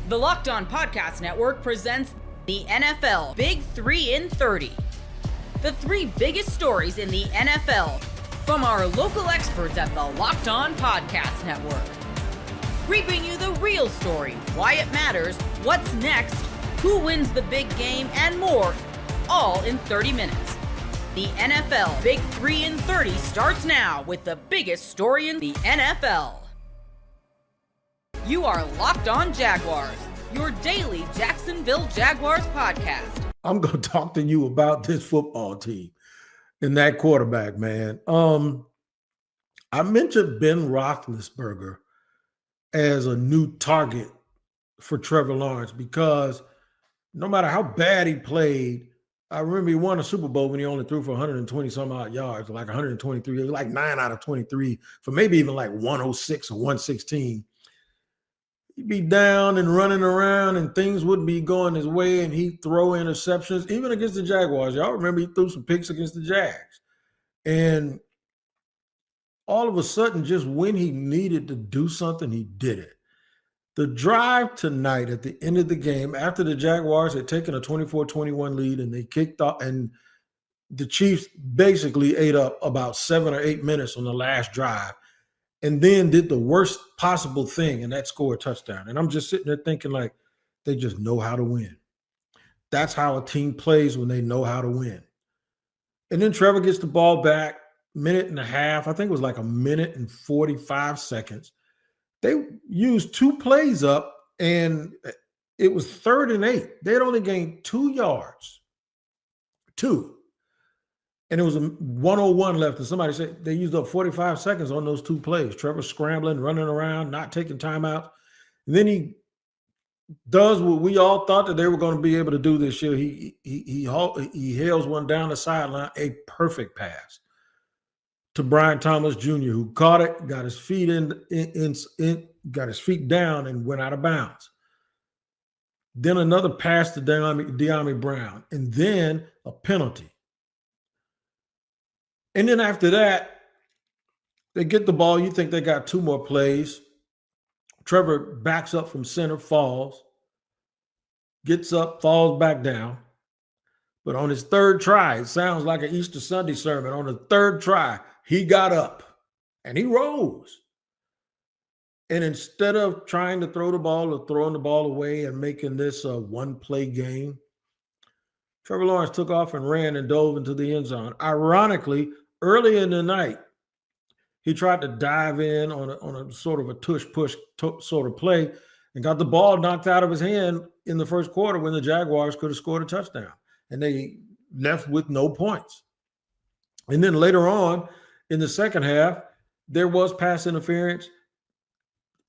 The Locked On Podcast Network presents the NFL Big 3 in 30. The three biggest stories in the NFL from our local experts at the Locked On Podcast Network. We bring you the real story, why it matters, what's next, who wins the big game, and more, all in 30 minutes. The NFL Big 3 in 30 starts now with the biggest story in the NFL. You are Locked On Jaguars, your daily Jacksonville Jaguars podcast. I'm going to talk to you about this football team and that quarterback, man. I mentioned Ben Roethlisberger as a new target for Trevor Lawrence because no matter how bad he played, I remember he won a Super Bowl when he only threw for 120 some odd yards, like 123, it was like 9 out of 23 for maybe even like 106 or 116. He'd be down and running around and things wouldn't be going his way and he'd throw interceptions, even against the Jaguars. Y'all remember he threw some picks against the Jags. And all of a sudden, just when he needed to do something, he did it. The drive tonight at the end of the game, after the Jaguars had taken a 24-21 lead and they kicked off, and the Chiefs basically ate up about 7 or 8 minutes on the last drive, and then did the worst possible thing, and that score a touchdown. And I'm just sitting there thinking, like, they just know how to win. That's how a team plays when they know how to win. And then Trevor gets the ball back, minute and a half. I think it was like a minute and 45 seconds. They used 2 plays up, and it was 3rd and 8. They had only gained 2 yards. 2. And it was a 101 left, and somebody said they used up 45 seconds on those 2 plays. Trevor scrambling, running around, not taking timeouts. And then he does what we all thought that they were going to be able to do this year. He hails one down the sideline, a perfect pass to Brian Thomas Jr., who caught it, got his feet got his feet down, and went out of bounds. Then another pass to De'Ami Brown, and then a penalty. And then after that, they get the ball. You think they got 2 more plays. Trevor backs up from center, falls, gets up, falls back down. But on his 3rd try, it sounds like an Easter Sunday sermon. On the 3rd try, he got up and he rose. And instead of trying to throw the ball or throwing the ball away and making this a one-play game, Trevor Lawrence took off and ran and dove into the end zone. Ironically, early in the night, he tried to dive in on a sort of a tush-push sort of play and got the ball knocked out of his hand in the first quarter when the Jaguars could have scored a touchdown. And they left with no points. And then later on in the second half, there was pass interference.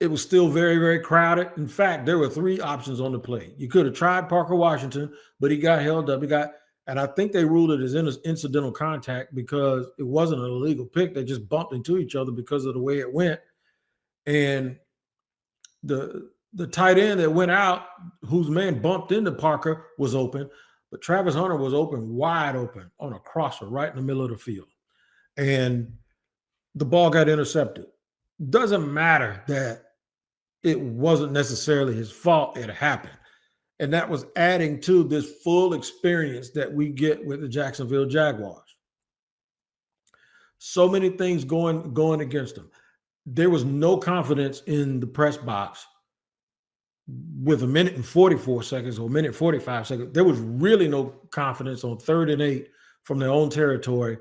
It was still very, very crowded. In fact, there were 3 options on the play. You could have tried Parker Washington, but he got held up. And I think they ruled it as incidental contact because it wasn't an illegal pick. They just bumped into each other because of the way it went. And the tight end that went out, whose man bumped into Parker, was open. But Travis Hunter was open, wide open, on a crosser right in the middle of the field. And the ball got intercepted. Doesn't matter that it wasn't necessarily his fault. It happened. And that was adding to this full experience that we get with the Jacksonville Jaguars. So many things going against them. There was no confidence in the press box with a minute and 44 seconds or a minute 45 seconds. There was really no confidence on 3rd and 8 from their own territory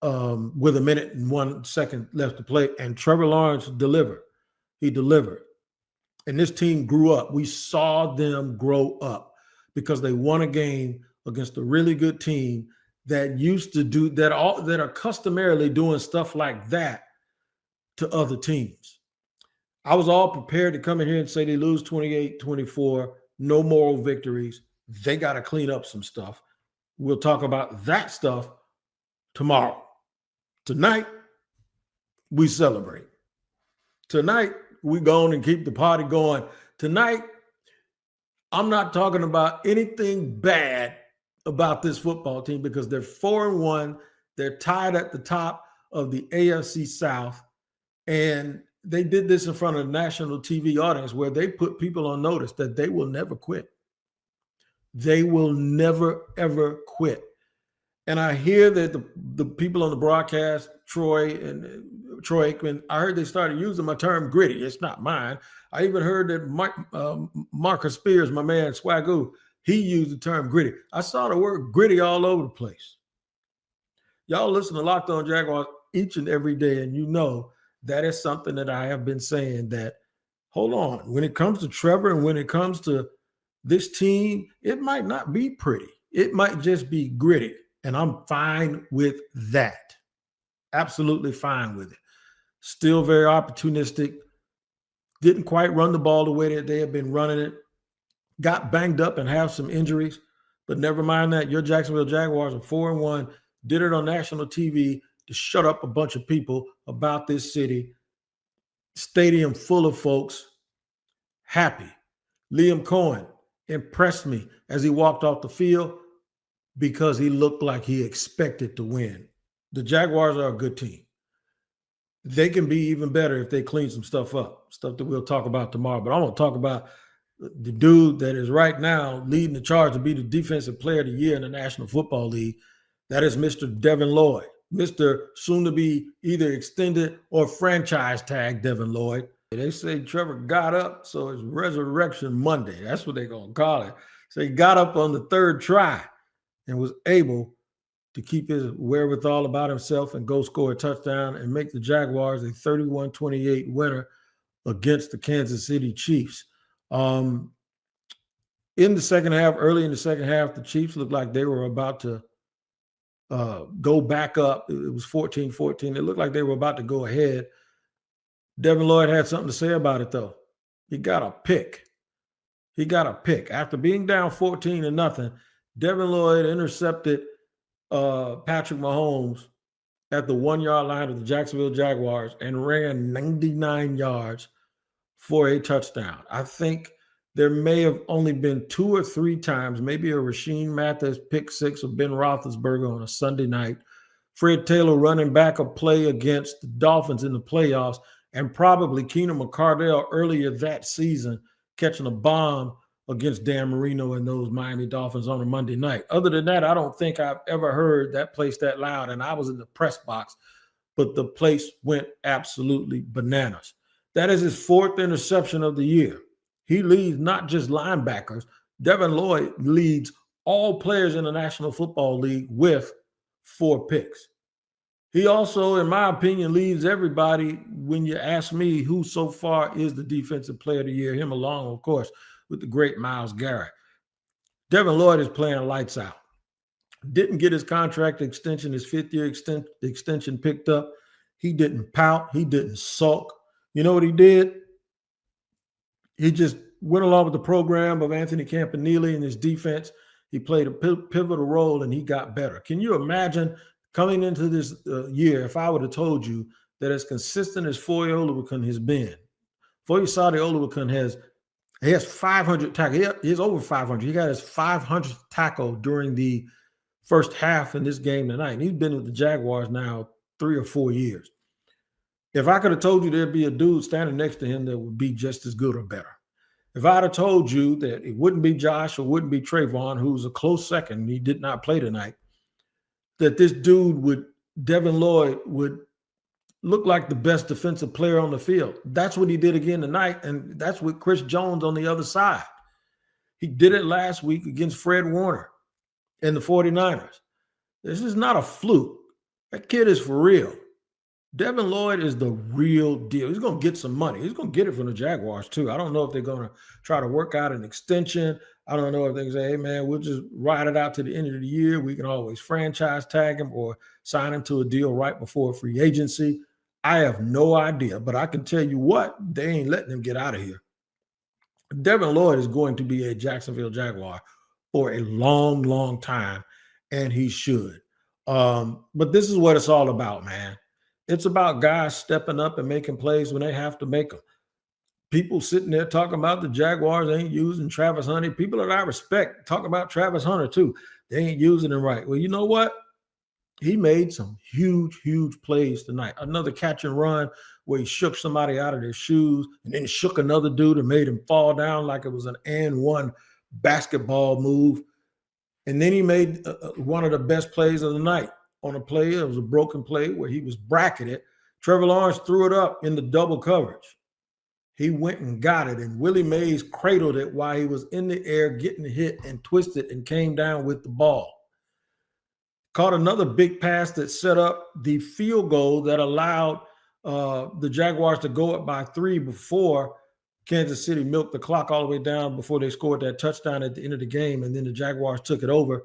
with a minute and 1 second left to play. And Trevor Lawrence delivered. He delivered. And this team grew up. We saw them grow up because they won a game against a really good team that used to do that, that are customarily doing stuff like that to other teams. I was all prepared to come in here and say they lose 28-24, no moral victories. They got to clean up some stuff. We'll talk about that stuff tomorrow. Tonight, we celebrate. Tonight, we go on and keep the party going. Tonight, I'm not talking about anything bad about this football team because they're 4-1. They're tied at the top of the AFC South. And they did this in front of a national TV audience where they put people on notice that they will never quit. They will never, ever quit. And I hear that the people on the broadcast, Troy Aikman, I heard they started using my term gritty. It's not mine. I even heard that Marcus Spears, my man Swagoo, he used the term gritty. I saw the word gritty all over the place. Y'all listen to Locked On Jaguars each and every day, and you know that is something that I have been saying that, hold on, when it comes to Trevor and when it comes to this team, it might not be pretty. It might just be gritty. And I'm fine with that. Absolutely fine with it. Still very opportunistic. Didn't quite run the ball the way that they have been running it. Got banged up and have some injuries. But never mind that. Your Jacksonville Jaguars are 4-1. Did it on national TV to shut up a bunch of people about this city. Stadium full of folks. Happy. Liam Cohen impressed me as he walked off the field, because he looked like he expected to win. The Jaguars are a good team. They can be even better if they clean some stuff up, stuff that we'll talk about tomorrow. But I want to talk about the dude that is right now leading the charge to be the Defensive Player of the Year in the National Football League. That is Mr. Devin Lloyd, Mr. soon-to-be either extended or franchise tag Devin Lloyd. They say Trevor got up, so it's Resurrection Monday. That's what they're going to call it. So he got up on the third try and was able to keep his wherewithal about himself and go score a touchdown and make the Jaguars a 31-28 winner against the Kansas City Chiefs. In the second half, early in the second half, the Chiefs looked like they were about to go back up. It was 14-14. It looked like they were about to go ahead. Devin Lloyd had something to say about it, though. He got a pick. After being down 14-0, Devin Lloyd intercepted Patrick Mahomes at the 1-yard line of the Jacksonville Jaguars and ran 99 yards for a touchdown. I think there may have only been 2 or 3 times, maybe a Rasheed Mathis pick six of Ben Roethlisberger on a Sunday night, Fred Taylor running back a play against the Dolphins in the playoffs, and probably Keenan McCardell earlier that season catching a bomb against Dan Marino and those Miami Dolphins on a Monday night. Other than that, I don't think I've ever heard that place that loud, and I was in the press box, but the place went absolutely bananas. That is his 4th interception of the year. He leads not just linebackers. Devin Lloyd leads all players in the National Football League with 4 picks. He also, in my opinion, leads everybody when you ask me who so far is the Defensive Player of the Year, him along, of course, with the great Myles Garrett. Devin Lloyd is playing lights out. Didn't get his contract extension, his 5th-year extension picked up. He didn't pout. He didn't sulk. You know what he did? He just went along with the program of Anthony Campanile and his defense. He played a pivotal role, and he got better. Can you imagine coming into this year if I would have told you that as consistent as Foye Oluokun has been, Foyesade Oluokun has 500 tackles. He's over 500. He got his 500th tackle during the first half in this game tonight. And he's been with the Jaguars now 3 or 4 years. If I could have told you there'd be a dude standing next to him that would be just as good or better. If I'd have told you that it wouldn't be Josh or wouldn't be Trayvon, who's a close second, he did not play tonight, that this dude Devin Lloyd would look like the best defensive player on the field. That's what he did again tonight, and that's with Chris Jones on the other side. He did it last week against Fred Warner and the 49ers. This is not a fluke. That kid is for real. Devin Lloyd is the real deal. He's going to get some money. He's going to get it from the Jaguars, too. I don't know if they're going to try to work out an extension. I don't know if they can say, hey, man, we'll just ride it out to the end of the year. We can always franchise tag him or sign him to a deal right before free agency. I have no idea, but I can tell you what, they ain't letting him get out of here. Devin Lloyd is going to be a Jacksonville Jaguar for a long, long time, and he should. But this is what it's all about, man. It's about guys stepping up and making plays when they have to make them. People sitting there talking about the Jaguars ain't using Travis Hunter. People that I respect talk about Travis Hunter too. They ain't using him right. Well, you know what? He made some huge, huge plays tonight. Another catch and run where he shook somebody out of their shoes and then shook another dude and made him fall down like it was an and one basketball move. And then he made one of the best plays of the night on a play. It was a broken play where he was bracketed. Trevor Lawrence threw it up in the double coverage. He went and got it, and Willie Mays cradled it while he was in the air getting hit and twisted and came down with the ball. Caught another big pass that set up the field goal that allowed the Jaguars to go up by 3 before Kansas City milked the clock all the way down before they scored that touchdown at the end of the game, and then the Jaguars took it over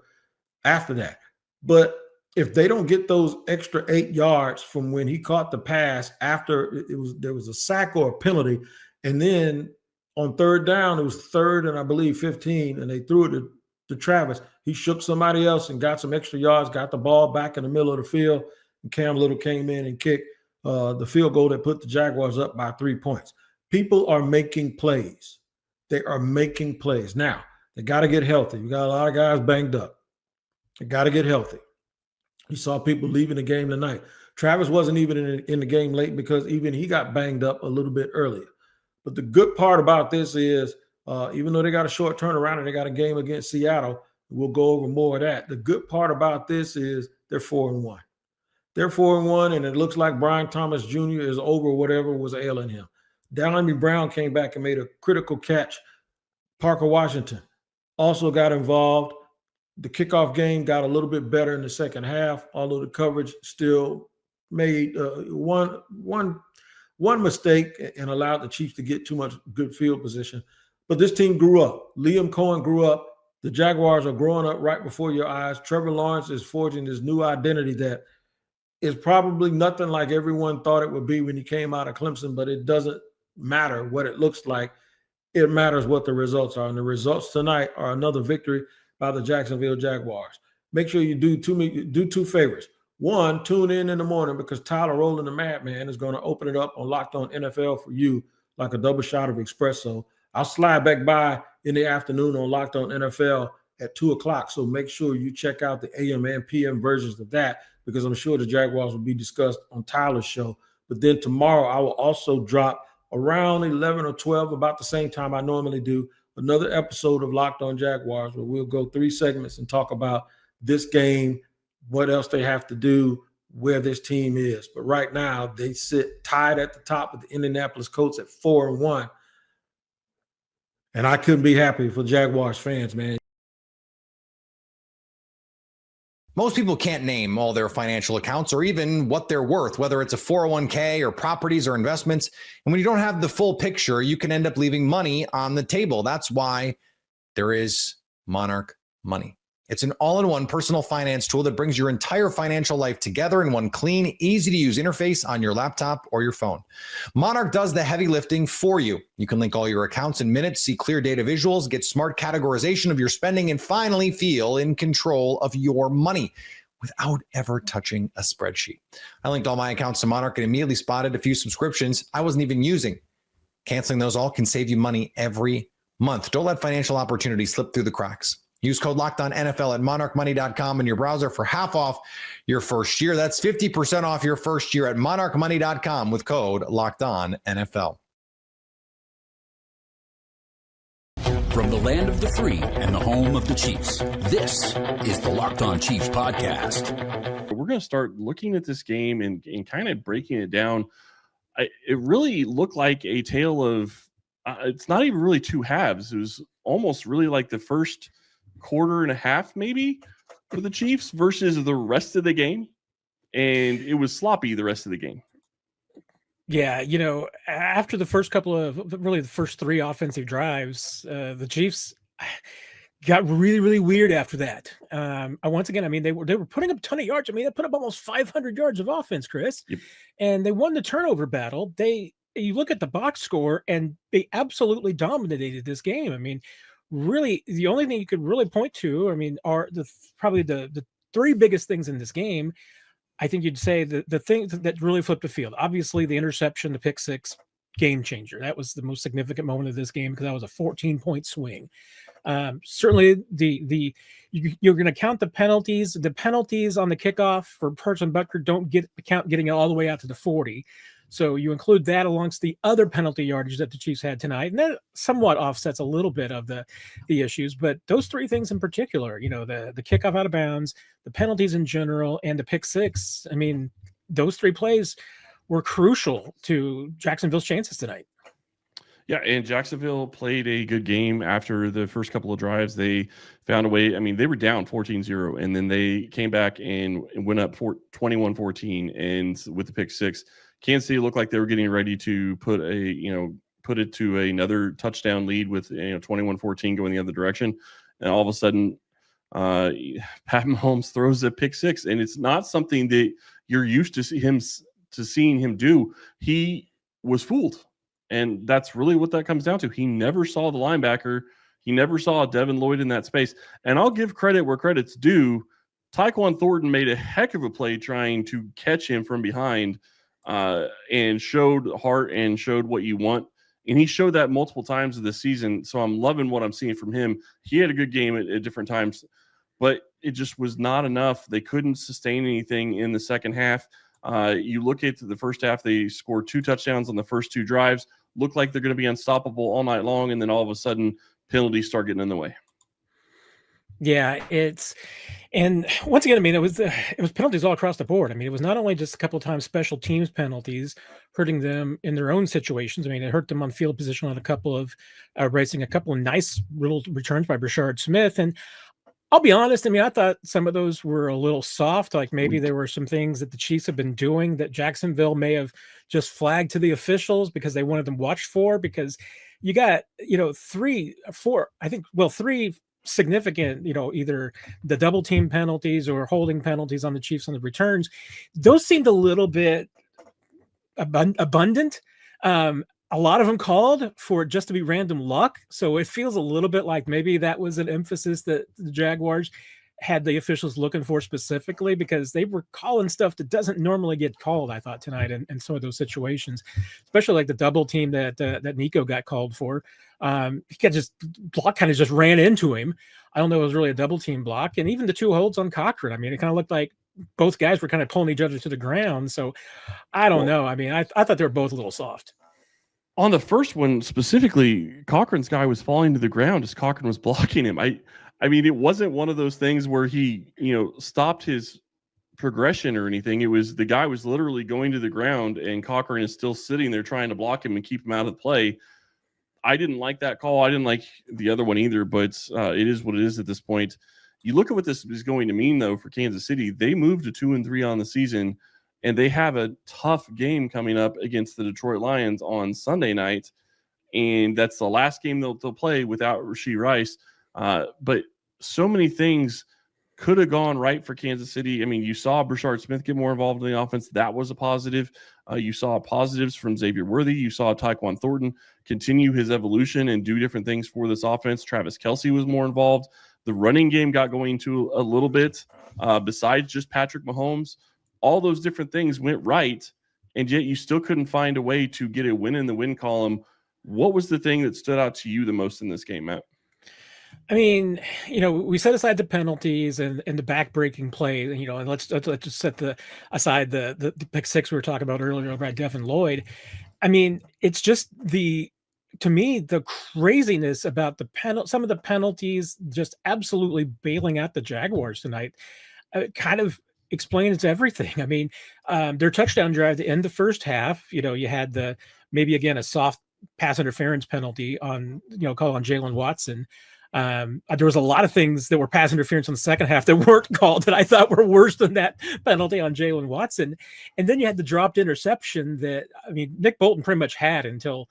after that. But if they don't get those extra 8 yards from when he caught the pass after there was a sack or a penalty, and then on third down, it was 3rd and I believe 15, and they threw it to Travis. He shook somebody else and got some extra yards, got the ball back in the middle of the field, and Cam Little came in and kicked the field goal that put the Jaguars up by 3 points. People are making plays. They are making plays. Now, they got to get healthy. You got a lot of guys banged up. They got to get healthy. You saw people leaving the game tonight. Travis wasn't even in the game late because even he got banged up a little bit earlier. But the good part about this is, even though they got a short turnaround and they got a game against Seattle, we'll go over more of that. The good part about this is they're 4-1. They're 4-1, and it looks like Brian Thomas Jr. is over whatever was ailing him. Dallamy Brown came back and made a critical catch. Parker Washington also got involved. The kickoff game got a little bit better in the second half, although the coverage still made one mistake and allowed the Chiefs to get too much good field position. But this team grew up. Liam Cohen grew up. The Jaguars are growing up right before your eyes. Trevor Lawrence is forging this new identity that is probably nothing like everyone thought it would be when he came out of Clemson, but it doesn't matter what it looks like. It matters what the results are. And the results tonight are another victory by the Jacksonville Jaguars. Make sure you do two favors. One, tune in the morning because Tyler Rowland, the Madman, is going to open it up on Locked On NFL for you like a double shot of espresso. I'll slide back by in the afternoon on Locked On NFL at 2 o'clock. So make sure you check out the AM and PM versions of that because I'm sure the Jaguars will be discussed on Tyler's show. But then tomorrow I will also drop around 11 or 12, about the same time I normally do, another episode of Locked On Jaguars where we'll go 3 segments and talk about this game, what else they have to do, where this team is. But right now, they sit tied at the top with the Indianapolis Colts at 4-1. And I couldn't be happy for Jaguars fans, man. Most people can't name all their financial accounts or even what they're worth, whether it's a 401k or properties or investments. And when you don't have the full picture, you can end up leaving money on the table. That's why there is Monarch Money. It's an all-in-one personal finance tool that brings your entire financial life together in one clean, easy-to-use interface on your laptop or your phone. Monarch does the heavy lifting for you. You can link all your accounts in minutes, see clear data visuals, get smart categorization of your spending, and finally feel in control of your money without ever touching a spreadsheet. I linked all my accounts to Monarch and immediately spotted a few subscriptions I wasn't even using. Canceling those all can save you money every month. Don't let financial opportunities slip through the cracks. Use code LOCKEDONNFL at monarchmoney.com in your browser for half off your first year. That's 50% off your first year at monarchmoney.com with code LOCKEDONNFL. From the land of the free and the home of the Chiefs, this is the Locked On Chiefs podcast. We're going to start looking at this game and kind of breaking it down. It really looked like a tale of, it's not even really 2 halves. It was almost really like the first quarter and a half maybe for the Chiefs versus the rest of the game, and it was sloppy the rest of the game. Yeah, you know, after the first couple of, really the first 3 offensive drives, the Chiefs got really, really weird after that. Once again, I mean, they were putting up a ton of yards. I mean, they put up almost 500 yards of offense, Chris. Yep. And they won the turnover battle. You look at the box score, and they absolutely dominated this game. I mean, really, the only thing you could really point to, I mean, are probably the 3 biggest things in this game. I think you'd say the thing that really flipped the field. Obviously, the interception, the pick 6, game changer. That was the most significant moment of this game because that was a 14-point swing. Certainly, you're going to count the penalties. The penalties on the kickoff for Person Butker don't count getting it all the way out to the 40. So you include that amongst the other penalty yardage that the Chiefs had tonight, and that somewhat offsets a little bit of the issues. But those three things in particular, the kickoff out of bounds, the penalties in general, and the pick six. I mean, those three plays were crucial to Jacksonville's chances tonight. Yeah, and Jacksonville played a good game after the first couple of drives. They found a way. I mean, they were down 14-0, and then they came back and went up 21-14, and with the pick six, Kansas City looked like they were getting ready to put it to another touchdown lead with 21-14 going the other direction, and all of a sudden, Pat Mahomes throws a pick six, and it's not something that you're used to seeing him do. He was fooled. And that's really what that comes down to. He never saw the linebacker. He never saw Devin Lloyd in that space. And I'll give credit where credit's due. Tyquan Thornton made a heck of a play trying to catch him from behind and showed heart and showed what you want. And he showed that multiple times this season. So I'm loving what I'm seeing from him. He had a good game at different times, but it just was not enough. They couldn't sustain anything in the second half. You look at the first half, they scored 2 touchdowns on the first 2 drives. Look like they're going to be unstoppable all night long, and then all of a sudden, penalties start getting in the way. Yeah, and once again, I mean, it was penalties all across the board. I mean, it was not only just a couple of times special teams penalties hurting them in their own situations. I mean, it hurt them on field position on a couple of racing a couple of nice little returns by Brashard Smith. And I'll be honest, I mean, I thought some of those were a little soft. Like maybe there were some things that the Chiefs have been doing that Jacksonville may have just flagged to the officials because they wanted them watched for, because you got, 3 significant, either the double team penalties or holding penalties on the Chiefs on the returns. Those seemed a little bit abundant. A lot of them called for it just to be random luck. So it feels a little bit like maybe that was an emphasis that the Jaguars had the officials looking for specifically, because they were calling stuff that doesn't normally get called, I thought, tonight in some of those situations, especially like the double team that Nico got called for. He got kind of just ran into him. I don't know if it was really a double team block. And even the 2 holds on Cochran, I mean, it kind of looked like both guys were kind of pulling each other to the ground. So I don't know. I mean, I thought they were both a little soft. On the first one specifically, Cochran's guy was falling to the ground as Cochran was blocking him. I mean, it wasn't one of those things where he, stopped his progression or anything. It was the guy was literally going to the ground and Cochran is still sitting there trying to block him and keep him out of the play. I didn't like that call. I didn't like the other one either, but it is what it is at this point. You look at what this is going to mean, though, for Kansas City. They moved to 2-3 on the season, and they have a tough game coming up against the Detroit Lions on Sunday night. And that's the last game they'll play without Rashee Rice. But so many things could have gone right for Kansas City. I mean, you saw Brashard Smith get more involved in the offense. That was a positive. You saw positives from Xavier Worthy. You saw Tyquan Thornton continue his evolution and do different things for this offense. Travis Kelce was more involved. The running game got going to a little bit besides just Patrick Mahomes. All those different things went right, and yet you still couldn't find a way to get a win in the win column. What was the thing that stood out to you the most in this game, Matt? I mean, we set aside the penalties and the back-breaking play, and let's just set aside the pick six we were talking about earlier about Devin Lloyd. I mean, it's just to me, the craziness about some of the penalties just absolutely bailing out the Jaguars tonight kind of explains everything. I mean, their touchdown drive to end the first half, you had maybe again a soft pass interference penalty on, call on Jalen Watson. There was a lot of things that were pass interference in the second half that weren't called that I thought were worse than that penalty on Jalen Watson. And then you had the dropped interception that, I mean, Nick Bolton pretty much had until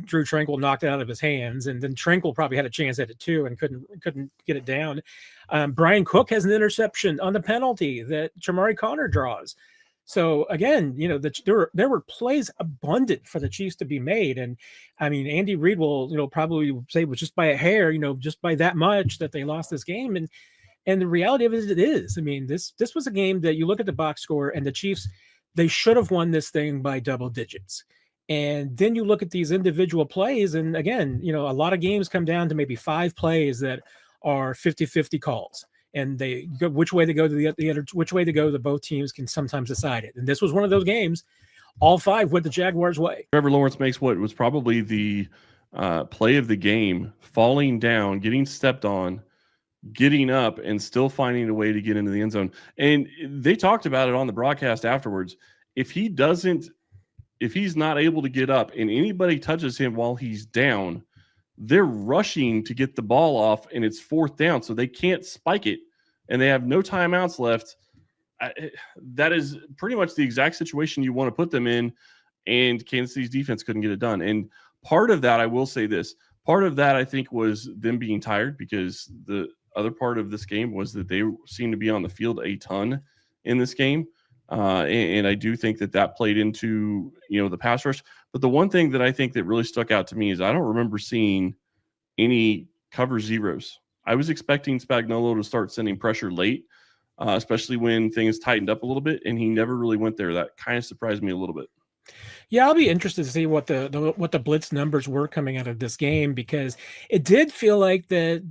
Drew Tranquill knocked it out of his hands. And then Tranquill probably had a chance at it too and couldn't get it down. Brian Cook has an interception on the penalty that Jamari Connor draws. So again, there were plays abundant for the Chiefs to be made. And I mean, Andy Reid will, probably say it was just by a hair, just by that much that they lost this game. And the reality of it is, I mean, this was a game that you look at the box score and the Chiefs, they should have won this thing by double digits. And then you look at these individual plays. And again, a lot of games come down to maybe 5 plays that are 50-50 calls. And they go which way to go to the other, which way to go that both teams can sometimes decide it. And this was one of those games. all 5 went the Jaguars' way. Trevor Lawrence makes what was probably the play of the game, falling down, getting stepped on, getting up, and still finding a way to get into the end zone. And they talked about it on the broadcast afterwards. If he's not able to get up and anybody touches him while he's down, they're rushing to get the ball off, and it's 4th down, so they can't spike it, and they have no timeouts left. That is pretty much the exact situation you want to put them in, and Kansas City's defense couldn't get it done. And part of that, I will say this, part of that I think was them being tired, because the other part of this game was that they seemed to be on the field a ton in this game. And I do think that played into, the pass rush. But the one thing that I think that really stuck out to me is I don't remember seeing any cover zeros. I was expecting Spagnuolo to start sending pressure late, especially when things tightened up a little bit, and he never really went there. That kind of surprised me a little bit. Yeah, I'll be interested to see what the blitz numbers were coming out of this game, because it did feel like the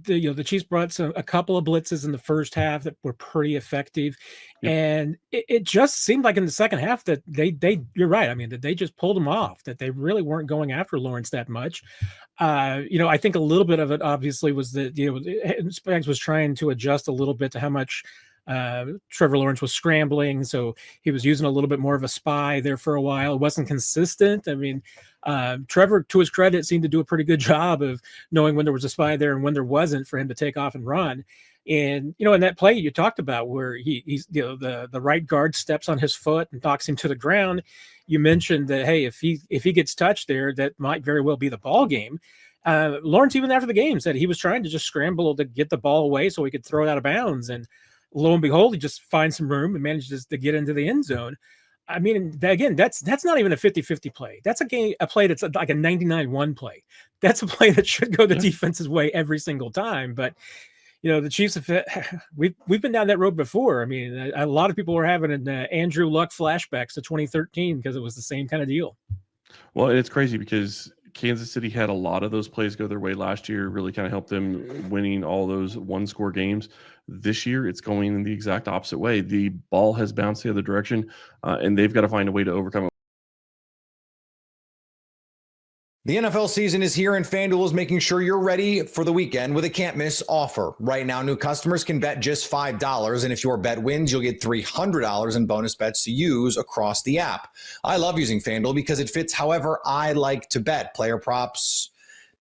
Chiefs brought a couple of blitzes in the first half that were pretty effective, and it just seemed like in the second half that you're right. I mean, that they just pulled them off, that they really weren't going after Lawrence that much. I think a little bit of it obviously was that Spags was trying to adjust a little bit to how much Trevor Lawrence was scrambling, so he was using a little bit more of a spy there for a while. It wasn't consistent. I mean, Trevor, to his credit, seemed to do a pretty good job of knowing when there was a spy there and when there wasn't, for him to take off and run. And in that play you talked about where he's the right guard steps on his foot and knocks him to the ground, you mentioned that, hey, if he gets touched there, that might very well be the ball game. Lawrence, even after the game, said he was trying to just scramble to get the ball away so he could throw it out of bounds, and lo and behold, he just finds some room and manages to get into the end zone. I mean, again, that's not even a 50-50 play. That's a play that's like a 99-1 play. That's a play that should go the defense's way every single time. But, the Chiefs, we've been down that road before. I mean, a lot of people were having an Andrew Luck flashbacks to 2013 because it was the same kind of deal. Well, it's crazy because Kansas City had a lot of those plays go their way last year, really kind of helped them winning all those one-score games. This year, it's going in the exact opposite way. The ball has bounced the other direction, and they've got to find a way to overcome it. The NFL season is here, and FanDuel is making sure you're ready for the weekend with a can't-miss offer. Right now, new customers can bet just $5, and if your bet wins, you'll get $300 in bonus bets to use across the app. I love using FanDuel because it fits however I like to bet. Player props,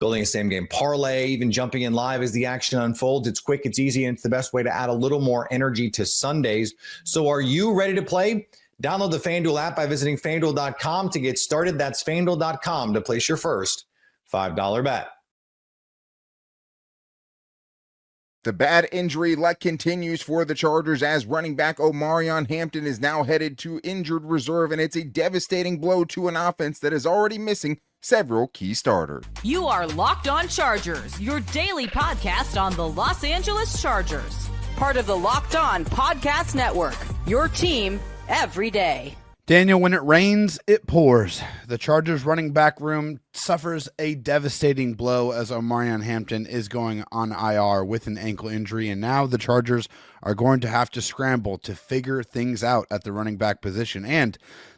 building a same-game parlay, even jumping in live as the action unfolds. It's quick, it's easy, and it's the best way to add a little more energy to Sundays. So are you ready to play? Download the FanDuel app by visiting FanDuel.com to get started. That's FanDuel.com to place your first $5 bet. The bad injury luck continues for the Chargers as running back Omarion Hampton is now headed to injured reserve, and it's a devastating blow to an offense that is already missing several key starters. You are Locked On Chargers, your daily podcast on the Los Angeles Chargers. Part of the Locked On Podcast Network, your team every day. Daniel, when it rains, it pours. The Chargers running back room suffers a devastating blow as Omarion Hampton is going on IR with an ankle injury, and now the Chargers are going to have to scramble to figure things out at the running back position. And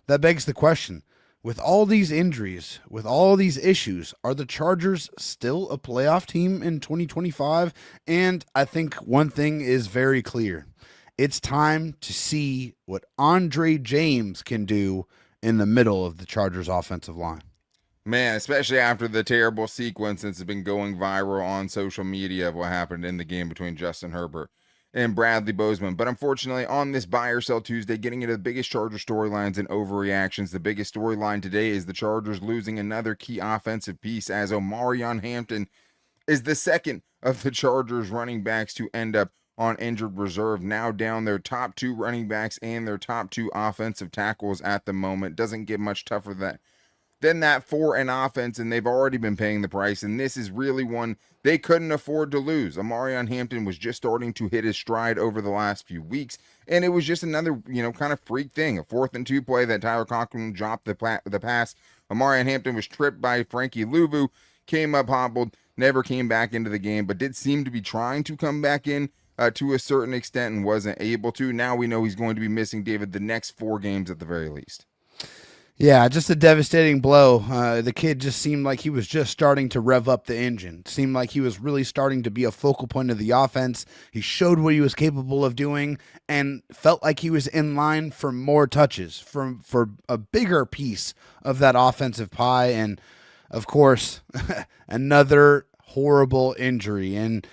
that begs the question, with all these injuries, with all these issues, are the Chargers still a playoff team in 2025? And I think one thing is very clear. It's time to see what Andre James can do in the middle of the Chargers offensive line. Man, especially after the terrible sequence that's been going viral on social media of what happened in the game between Justin Herbert and Bradley Bozeman. But unfortunately, on this Buy or Sell Tuesday, getting into the biggest Charger storylines and overreactions, the biggest storyline today is the Chargers losing another key offensive piece as Omarion Hampton is the second of the Chargers running backs to end up on injured reserve, now down their top 2 running backs and their top 2 offensive tackles at the moment. Doesn't get much tougher than that for an offense, and they've already been paying the price, and this is really one they couldn't afford to lose. Omarion Hampton was just starting to hit his stride over the last few weeks, and it was just another, kind of freak thing. A 4th and 2 play that Tyler Conklin dropped the pass. Omarion Hampton was tripped by Frankie Louvu, came up hobbled, never came back into the game, but did seem to be trying to come back in to a certain extent and wasn't able to. Now we know he's going to be missing, David, the next 4 games at the very least. Yeah, just a devastating blow. The kid just seemed like he was just starting to rev up the engine. Seemed like he was really starting to be a focal point of the offense. He showed what he was capable of doing and felt like he was in line for more touches, for a bigger piece of that offensive pie. And, of course, another horrible injury. And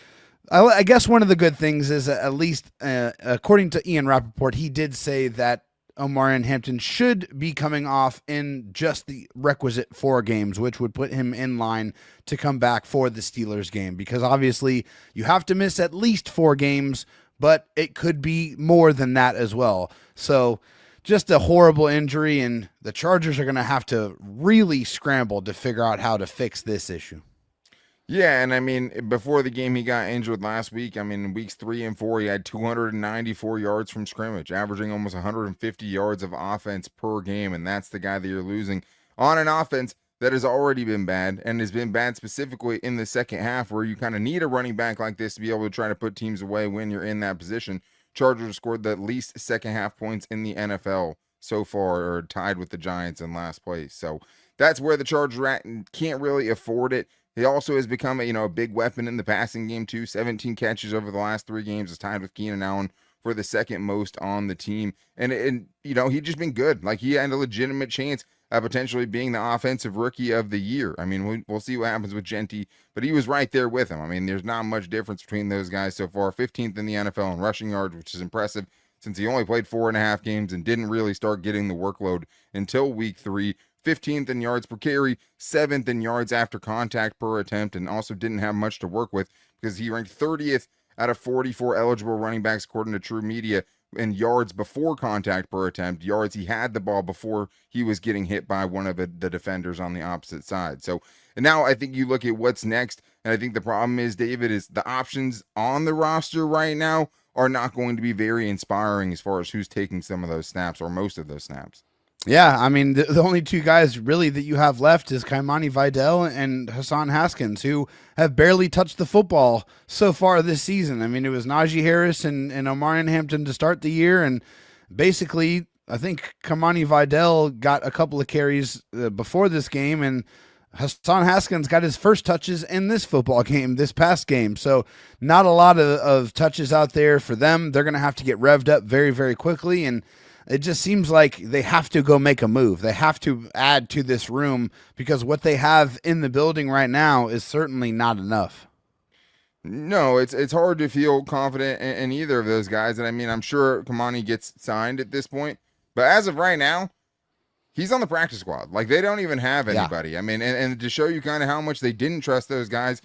I guess one of the good things is at least, according to Ian Rappaport, he did say that Omarion Hampton should be coming off in just the requisite 4 games, which would put him in line to come back for the Steelers game, because obviously you have to miss at least 4 games, but it could be more than that as well. So just a horrible injury, and the Chargers are going to have to really scramble to figure out how to fix this issue. Yeah, and I mean, before the game he got injured last week, I mean, in weeks 3 and 4, he had 294 yards from scrimmage, averaging almost 150 yards of offense per game, and that's the guy that you're losing on an offense that has already been bad, and has been bad specifically in the second half, where you kind of need a running back like this to be able to try to put teams away when you're in that position. Chargers scored the least second half points in the NFL so far, or tied with the Giants in last place. So that's where the Chargers are at, and can't really afford it. He also has become a big weapon in the passing game too. 17 catches over the last 3 games, is tied with Keenan Allen for the second most on the team. And he's just been good. Like, he had a legitimate chance of potentially being the offensive rookie of the year. I mean, we'll see what happens with Genty, but he was right there with him. I mean, there's not much difference between those guys so far. 15th in the NFL in rushing yards, which is impressive since he only played 4.5 games and didn't really start getting the workload until week 3. 15th in yards per carry, 7th in yards after contact per attempt, and also didn't have much to work with because he ranked 30th out of 44 eligible running backs according to True Media in yards before contact per attempt, yards he had the ball before he was getting hit by one of the defenders on the opposite side. So, and now I think you look at what's next, and I think the problem is, David, is the options on the roster right now are not going to be very inspiring as far as who's taking some of those snaps, or most of those snaps. Yeah, I mean, the only 2 guys really that you have left is Kimani Vidal and Hassan Haskins, who have barely touched the football so far this season. I mean, it was Najee Harris and Omarion Hampton to start the year, and basically, I think Kimani Vidal got a couple of carries before this game, and Hassan Haskins got his first touches in this football game, this past game. So not a lot of touches out there for them. They're going to have to get revved up very, very quickly, and it just seems like they have to go make a move. They have to add to this room, because what they have in the building right now is certainly not enough. No, it's hard to feel confident in either of those guys. And I mean, I'm sure Kimani gets signed at this point, but as of right now, he's on the practice squad. Like, they don't even have anybody. Yeah. I mean, and to show you kind of how much they didn't trust those guys,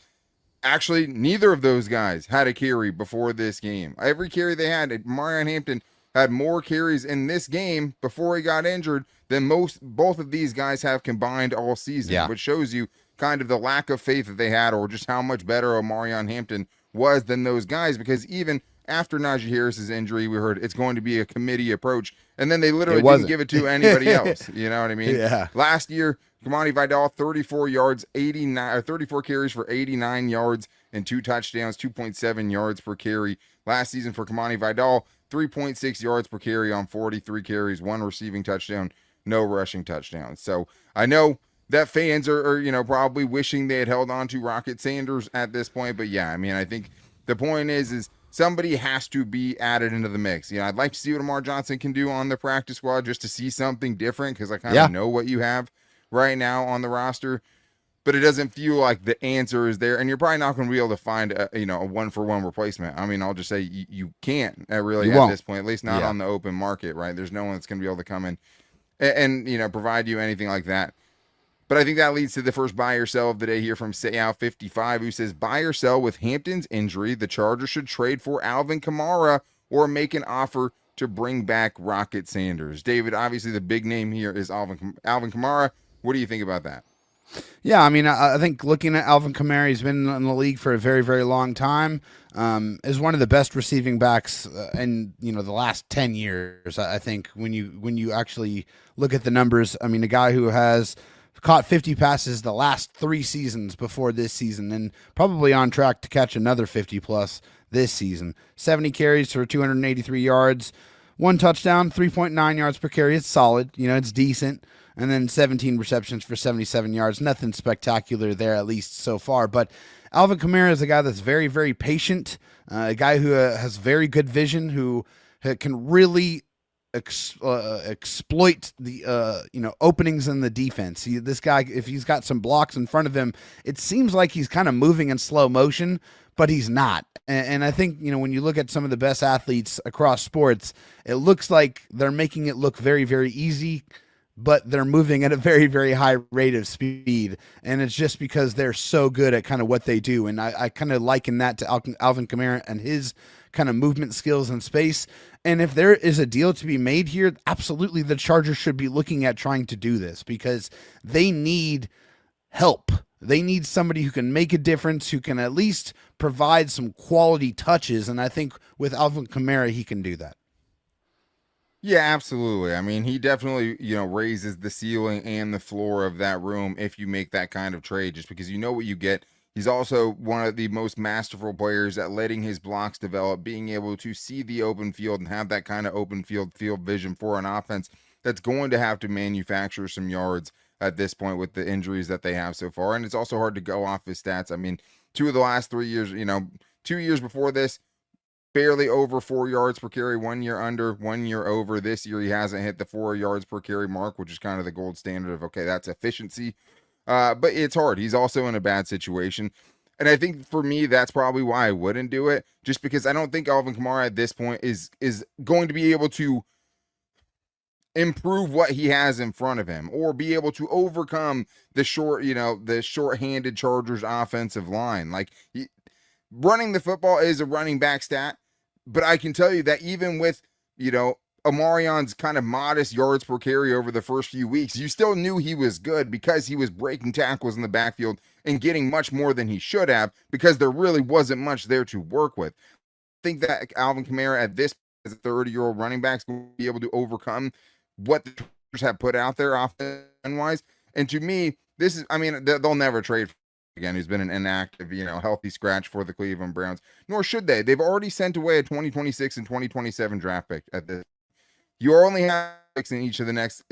actually, neither of those guys had a carry before this game. Every carry they had, Omarion Hampton had more carries in this game before he got injured than both of these guys have combined all season, which shows you kind of the lack of faith that they had, or just how much better Omarion Hampton was than those guys, because even after Najee Harris's injury, we heard it's going to be a committee approach, and then they literally didn't give it to anybody else. You know what I mean? Yeah. Last year, Kimani Vidal, 34 carries for 89 yards and 2 touchdowns, 2.7 yards per carry. Last season for Kimani Vidal, 3.6 yards per carry on 43 carries, 1 receiving touchdown, no rushing touchdowns. So I know that fans are probably wishing they had held on to Rocket Sanders at this point, but yeah, I mean, I think the point is somebody has to be added into the mix. I'd like to see what Amar Johnson can do on the practice squad, just to see something different, because I kind of know what you have right now on the roster, but it doesn't feel like the answer is there, and you're probably not going to be able to find a 1-for-1 replacement. I mean, I'll just say you can't really at this point, at least not on the open market, right? There's no one that's going to be able to come in and provide you anything like that. But I think that leads to the first buy or sell of the day here from Sayal55, who says, buy or sell with Hampton's injury, the Chargers should trade for Alvin Kamara or make an offer to bring back Rocket Sanders. David, obviously the big name here is Alvin Kamara. What do you think about that? Yeah, I mean, I think looking at Alvin Kamara, he's been in the league for a very, very long time. Is one of the best receiving backs in the last 10 years. I think when you actually look at the numbers, I mean, a guy who has caught 50 passes the last 3 seasons before this season, and probably on track to catch another 50 plus this season. 70 carries for 283 yards, 1 touchdown, 3.9 yards per carry. It's solid, it's decent. and then 17 receptions for 77 yards. Nothing spectacular there, at least so far. But Alvin Kamara is a guy that's very, very patient, a guy who has very good vision, who can really exploit the openings in the defense. This guy, if he's got some blocks in front of him, it seems like he's kind of moving in slow motion, but he's not. And I think, when you look at some of the best athletes across sports, it looks like they're making it look very, very easy, but they're moving at a very, very high rate of speed. And it's just because they're so good at kind of what they do. And I kind of liken that to Alvin Kamara and his kind of movement skills in space. And if there is a deal to be made here, absolutely the Chargers should be looking at trying to do this, because they need help. They need somebody who can make a difference, who can at least provide some quality touches. And I think with Alvin Kamara, he can do that. Yeah, absolutely. I mean, he definitely, raises the ceiling and the floor of that room if you make that kind of trade, just because you know what you get. He's also one of the most masterful players at letting his blocks develop, being able to see the open field and have that kind of open field vision for an offense that's going to have to manufacture some yards at this point with the injuries that they have so far. And it's also hard to go off his stats. I mean, 2 of the last 3 years, 2 years before this, barely over 4 yards per carry, 1 year under, 1 year over. This year, he hasn't hit the 4 yards per carry mark, which is kind of the gold standard of, okay, that's efficiency. But it's hard. He's also in a bad situation. And I think for me, that's probably why I wouldn't do it, just because I don't think Alvin Kamara at this point is going to be able to improve what he has in front of him or be able to overcome the short-handed Chargers offensive line. Like, running the football is a running back stat, but I can tell you that even with, Omarion's kind of modest yards per carry over the first few weeks, you still knew he was good because he was breaking tackles in the backfield and getting much more than he should have, because there really wasn't much there to work with. I think that Alvin Kamara at this, as a 30-year-old running back, is going to be able to overcome what the Chargers have put out there offense-wise. And to me, they'll never trade for him again, who's been an inactive, healthy scratch for the Cleveland Browns, nor should they. They've already sent away a 2026 and 2027 draft pick at this. You only have picks in each of the next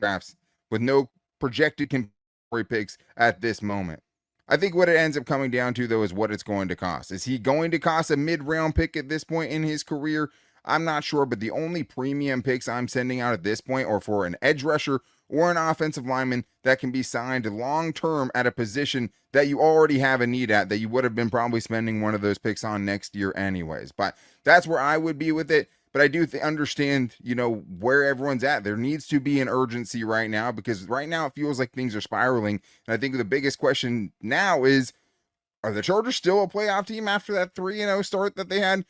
drafts with no projected contemporary picks at this moment. I think what it ends up coming down to, though, is what it's going to cost. Is he going to cost a mid-round pick at this point in his career? I'm not sure, but the only premium picks I'm sending out at this point are for an edge rusher or an offensive lineman that can be signed long-term at a position that you already have a need at, that you would have been probably spending one of those picks on next year anyways. But that's where I would be with it. But I do understand, where everyone's at. There needs to be an urgency right now, because right now it feels like things are spiraling. And I think the biggest question now is, are the Chargers still a playoff team after that 3-0 start that they had?